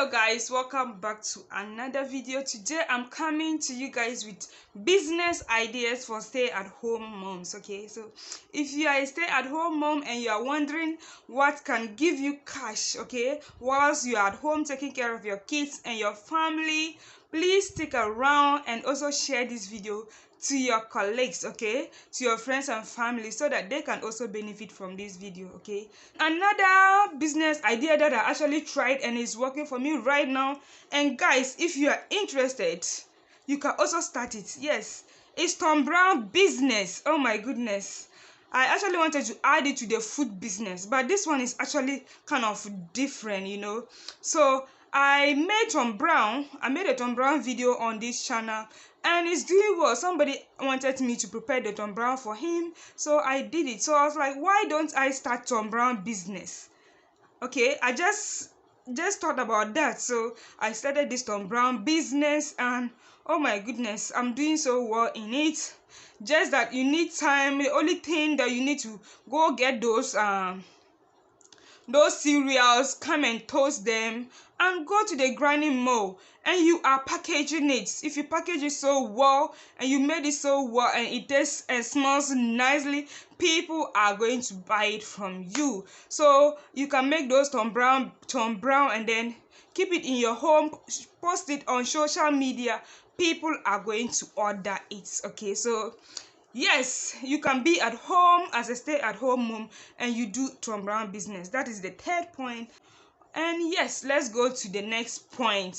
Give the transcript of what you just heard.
Hello guys, welcome back to another video. Today I'm coming to you guys with business ideas for stay-at-home moms. Okay, so if you are a stay-at-home mom and you are wondering what can give you cash, okay, whilst you are at home taking care of your kids and your family, please stick around and also share this video to your colleagues, okay, to your friends and family, so that they can also benefit from this video. Okay, another business idea that I actually tried and is working for me right now, and guys, if you are interested, you can also start it. Yes, it's Thom Browne business. Oh my goodness, I actually wanted to add it to the food business, but this one is actually kind of different, you know. So I made a Thom Browne video on this channel, and it's doing well. Somebody wanted me to prepare the Thom Browne for him, so I did it. So I was like, why don't I start Thom Browne business? Okay, I just thought about that, so I started this Thom Browne business, and oh my goodness, I'm doing so well in it. Just that you need time. The only thing that you need to go get those cereals, come and toast them, and go to the grinding mill, and you are packaging it. If you package it so well and you made it so well and it tastes and smells nicely, people are going to buy it from you. So you can make those Thom Browne and then keep it in your home, post it on social media. People are going to order it. Okay, so yes, you can be at home as a stay-at-home mom and you do Thom Browne business. That is the third point. And yes, let's go to the next point.